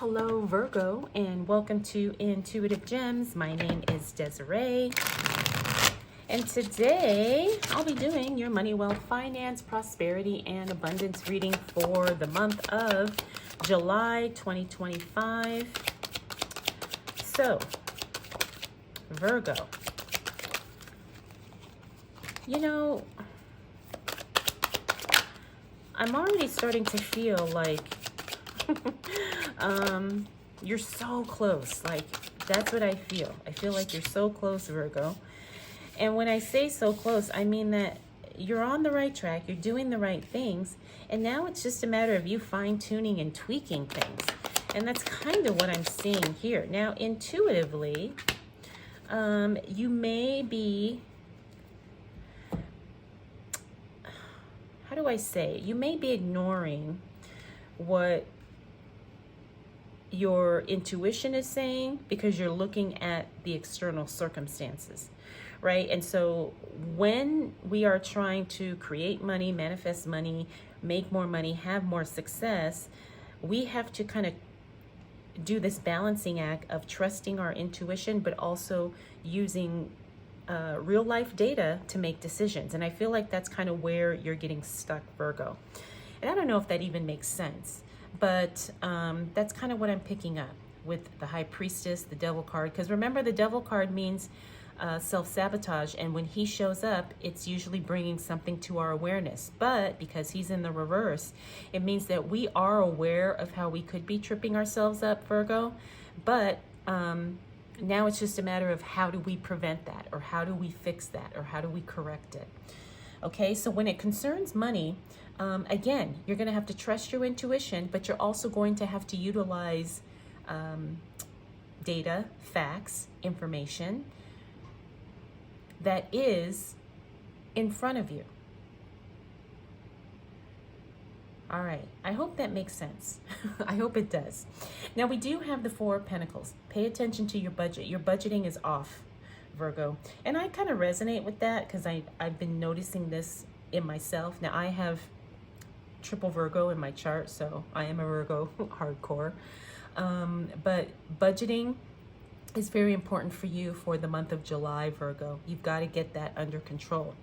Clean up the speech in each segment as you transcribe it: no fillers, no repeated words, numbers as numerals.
Hello Virgo, and welcome to Intuitive Gems. My name is Desiree, and today I'll be doing your money, wealth, finance, prosperity, and abundance reading for the month of July 2025. So, Virgo, you know, I'm already starting to feel like you're so close. Like, that's what I feel. I feel like you're so close, Virgo. And when I say so close, I mean that you're on the right track, you're doing the right things, and now it's just a matter of you fine-tuning and tweaking things. And that's kind of what I'm seeing here. Now, intuitively, you may be, how do I say it? You may be ignoring what your intuition is saying because you're looking at the external circumstances, right? And so when we are trying to create money, manifest money, make more money, have more success, we have to kind of do this balancing act of trusting our intuition, but also using real life data to make decisions. And I feel like that's kind of where you're getting stuck, Virgo. And I don't know if that even makes sense, but that's kind of what I'm picking up with the High Priestess, the Devil card. Because remember, the Devil card means self-sabotage. And when he shows up, it's usually bringing something to our awareness. But because he's in the reverse, it means that we are aware of how we could be tripping ourselves up, Virgo. But now it's just a matter of how do we prevent that, or how do we fix that, or how do we correct it. Okay, so when it concerns money, again, you're going to have to trust your intuition, but you're also going to have to utilize data, facts, information that is in front of you. All right, I hope that makes sense. I hope it does. Now, we do have the Four of Pentacles. Pay attention to your budget. Your budgeting is off, Virgo. And I kind of resonate with that because I've been noticing this in myself. Now, I have triple Virgo in my chart, so I am a Virgo hardcore. But budgeting is very important for you for the month of July, Virgo. You've got to get that under control.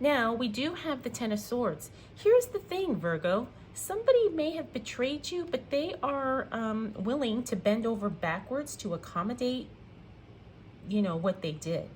Now, we do have the Ten of Swords. Here's the thing, Virgo. Somebody may have betrayed you, but they are willing to bend over backwards to accommodate, you know, what they did.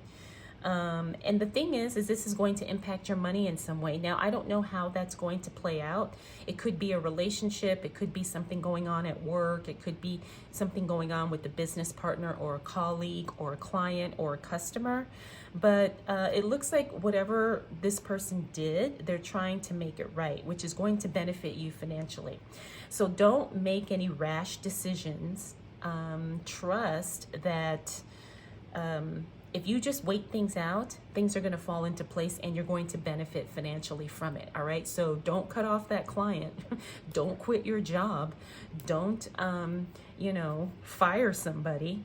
And the thing is this is going to impact your money in some way. Now, I don't know how that's going to play out. It could be a relationship. It could be something going on at work. It could be something going on with a business partner or a colleague or a client or a customer. But it looks like whatever this person did, they're trying to make it right, which is going to benefit you financially. So don't make any rash decisions. Trust that if you just wait things out, things are going to fall into place and you're going to benefit financially from it. All right. So don't cut off that client. Don't quit your job. Don't, fire somebody.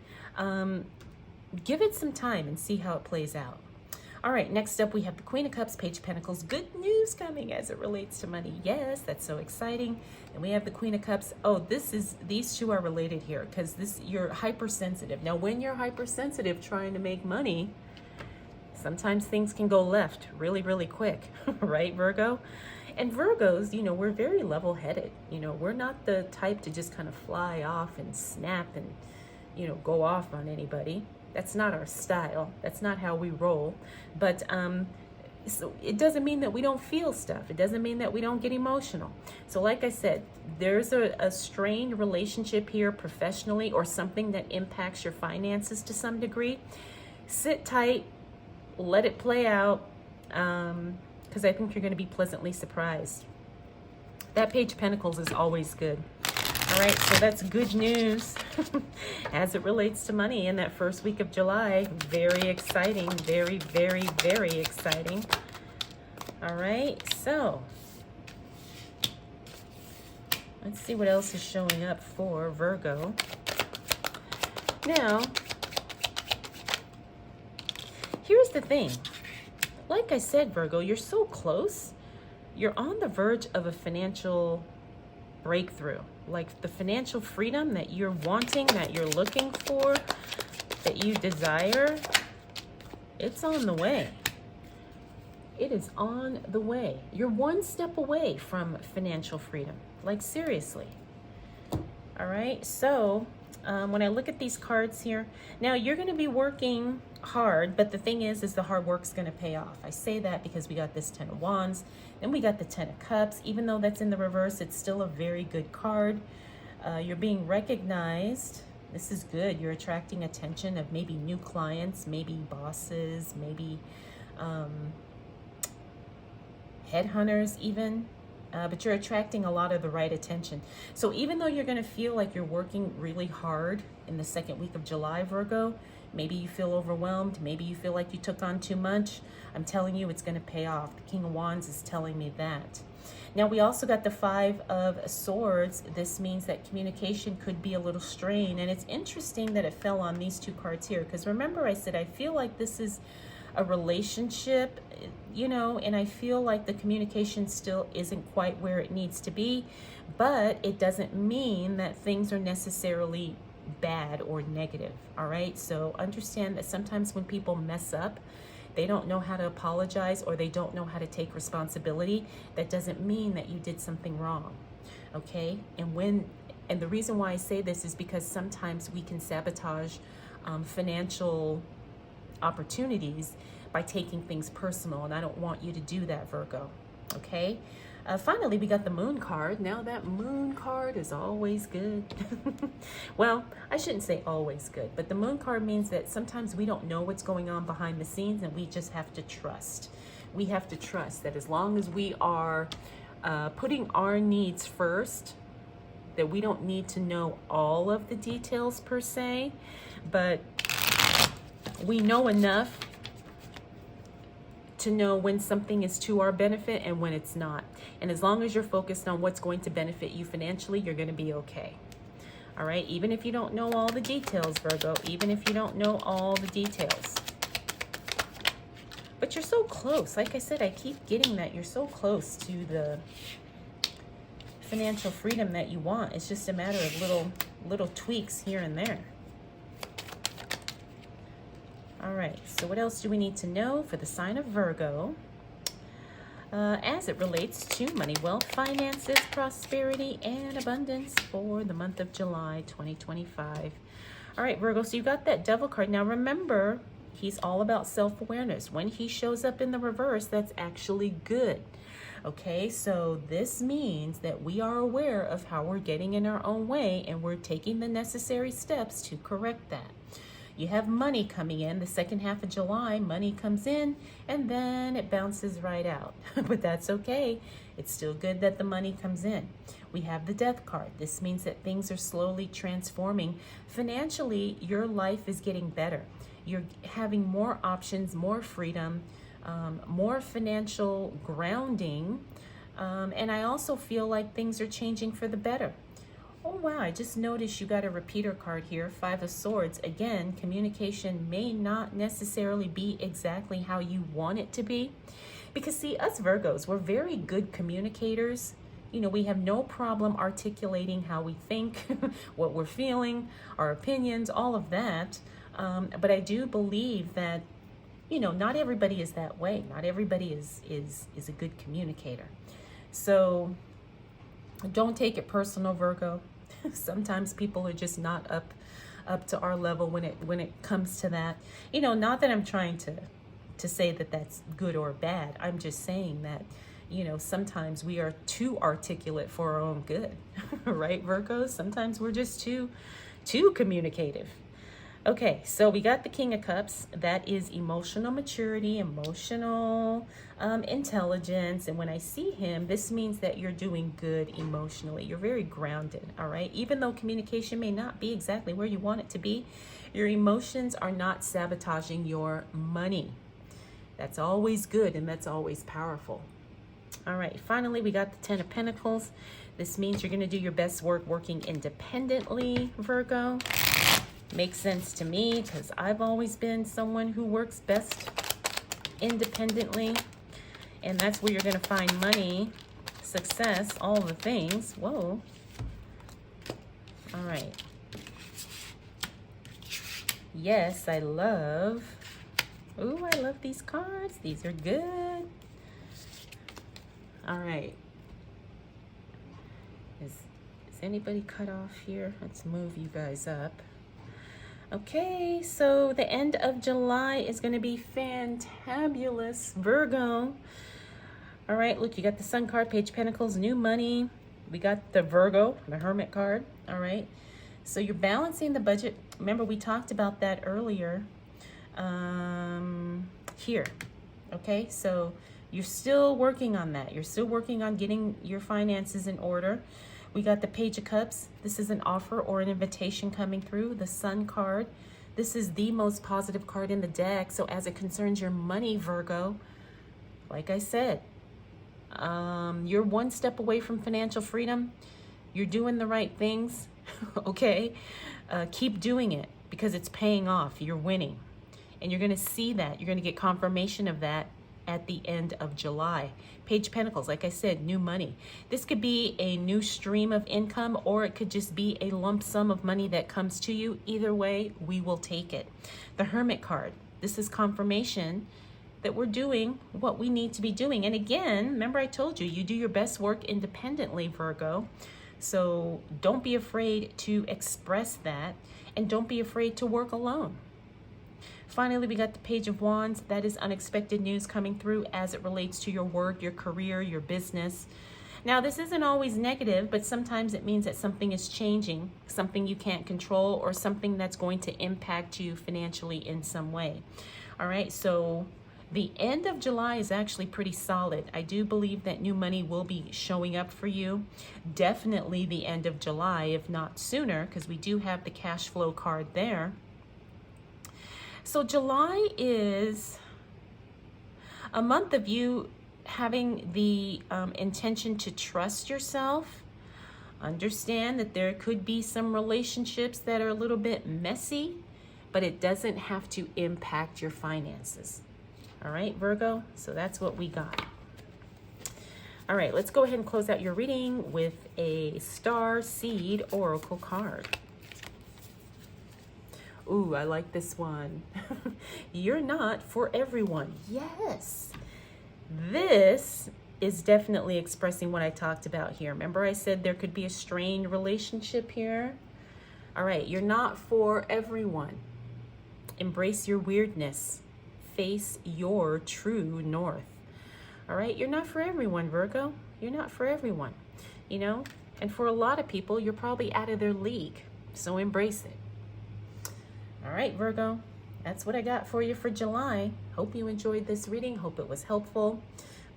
Give it some time and see how it plays out. All right. Next up, we have the Queen of Cups, Page of Pentacles. Good news coming as it relates to money. Yes, that's so exciting. And we have the Queen of Cups. Oh, these two are related here because you're hypersensitive. Now, when you're hypersensitive trying to make money, sometimes things can go left really, really quick, right, Virgo? And Virgos, we're very level-headed. We're not the type to just kind of fly off and snap and, go off on anybody. That's not our style. That's not how we roll. But so it doesn't mean that we don't feel stuff. It doesn't mean that we don't get emotional. So like I said, there's a strained relationship here professionally or something that impacts your finances to some degree. Sit tight, let it play out, because I think you're going to be pleasantly surprised. That Page of Pentacles is always good. All right, so that's good news as it relates to money in that first week of July. Very exciting, very, very, very exciting. All right, so let's see what else is showing up for Virgo. Now, here's the thing. Like I said, Virgo, you're so close. You're on the verge of a financial breakthrough. Like the financial freedom that you're wanting, that you're looking for, that you desire, it's on the way. It is on the way. You're one step away from financial freedom. Like seriously. All right, so when I look at these cards here, now you're going to be working hard, but the thing is the hard work's going to pay off. I say that because we got this 10 of Wands, then we got the 10 of Cups. Even though that's in the reverse, it's still a very good card. You're being recognized. This is good. You're attracting attention of maybe new clients, maybe bosses, maybe headhunters even. But you're attracting a lot of the right attention. So even though you're going to feel like you're working really hard in the second week of July, Virgo, maybe you feel overwhelmed, maybe you feel like you took on too much, I'm telling you it's going to pay off. The King of Wands is telling me that. Now we also got the 5 of Swords. This means that communication could be a little strained. And it's interesting that it fell on these 2 cards here, because remember I said I feel like this is a relationship, you know, and I feel like the communication still isn't quite where it needs to be, but it doesn't mean that things are necessarily bad or negative. All right, so understand that sometimes when people mess up, they don't know how to apologize or they don't know how to take responsibility. That doesn't mean that you did something wrong. Okay, and the reason why I say this is because sometimes we can sabotage financial opportunities by taking things personal, and I don't want you to do that, Virgo. Okay, finally we got the Moon card. Now that Moon card is always good. Well, I shouldn't say always good, but the Moon card means that sometimes we don't know what's going on behind the scenes, and we just have to trust. We have to trust that as long as we are putting our needs first, that we don't need to know all of the details per se, but we know enough to know when something is to our benefit and when it's not. And as long as you're focused on what's going to benefit you financially, you're going to be okay. All right, even if you don't know all the details, Virgo, even if you don't know all the details. But you're so close. Like I said, I keep getting that you're so close to the financial freedom that you want. It's just a matter of little tweaks here and there. All right, so what else do we need to know for the sign of Virgo as it relates to money, wealth, finances, prosperity, and abundance for the month of July 2025? All right, Virgo, so you got that Devil card. Now remember, he's all about self-awareness. When he shows up in the reverse, that's actually good. Okay, so this means that we are aware of how we're getting in our own way, and we're taking the necessary steps to correct that. You have money coming in the second half of July. Money comes in and then it bounces right out. But that's okay. It's still good that the money comes in. We have the Death card. This means that things are slowly transforming. Financially, your life is getting better. You're having more options, more freedom, more financial grounding. And I also feel like things are changing for the better. Oh, wow, I just noticed you got a repeater card here, 5 of Swords. Again, communication may not necessarily be exactly how you want it to be. Because, see, us Virgos, we're very good communicators. You know, we have no problem articulating how we think, what we're feeling, our opinions, all of that. But I do believe that, you know, not everybody is that way. Not everybody is a good communicator. So don't take it personal, Virgo. Sometimes people are just not up to our level when it comes to that. You know, not that I'm trying to say that that's good or bad. I'm just saying that, you know, sometimes we are too articulate for our own good. Right, Virgos? Sometimes we're just too communicative. Okay, so we got the King of Cups. That is emotional maturity, emotional intelligence. And when I see him, this means that you're doing good emotionally. You're very grounded, all right? Even though communication may not be exactly where you want it to be, your emotions are not sabotaging your money. That's always good, and that's always powerful. All right, finally, we got the 10 of Pentacles. This means you're going to do your best work working independently, Virgo. Makes sense to me because I've always been someone who works best independently, and that's where you're going to find money. success, all the things. Whoa. All right. Yes, I love. Ooh, I love these cards. These are good. All right. Is anybody cut off here? Let's move you guys up. Okay, so the end of July is going to be fantabulous, Virgo. All right, look, you got the Sun card, Page of Pentacles, new money. We got the Virgo, the Hermit card. All right, so you're balancing the budget. Remember, we talked about that earlier here. Okay, so you're still working on that. You're still working on getting your finances in order. We got the Page of Cups. This is an offer or an invitation coming through. The Sun card. This is the most positive card in the deck. So as it concerns your money, Virgo, like I said, you're one step away from financial freedom. You're doing the right things, okay? Keep doing it because it's paying off. You're winning. And you're going to see that. You're going to get confirmation of that at the end of July. Page of Pentacles, like I said, new money. This could be a new stream of income, or it could just be a lump sum of money that comes to you. Either way, we will take it. The Hermit card, this is confirmation that we're doing what we need to be doing. And again, remember I told you, you do your best work independently, Virgo. So don't be afraid to express that, and don't be afraid to work alone. Finally, we got the Page of Wands. That is unexpected news coming through as it relates to your work, your career, your business. Now, this isn't always negative, but sometimes it means that something is changing, something you can't control, or something that's going to impact you financially in some way. All right, so the end of July is actually pretty solid. I do believe that new money will be showing up for you. Definitely the end of July, if not sooner, because we do have the cash flow card there. So July is a month of you having the intention to trust yourself. Understand that there could be some relationships that are a little bit messy, but it doesn't have to impact your finances. All right, Virgo? So that's what we got. All right, let's go ahead and close out your reading with a Star Seed Oracle card. Ooh, I like this one. You're not for everyone. Yes. This is definitely expressing what I talked about here. Remember I said there could be a strained relationship here? All right, you're not for everyone. Embrace your weirdness. Face your true north. All right, you're not for everyone, Virgo. You're not for everyone, you know? And for a lot of people, you're probably out of their league. So embrace it. All right, Virgo, that's what I got for you for July. Hope you enjoyed this reading. Hope it was helpful.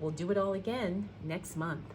We'll do it all again next month.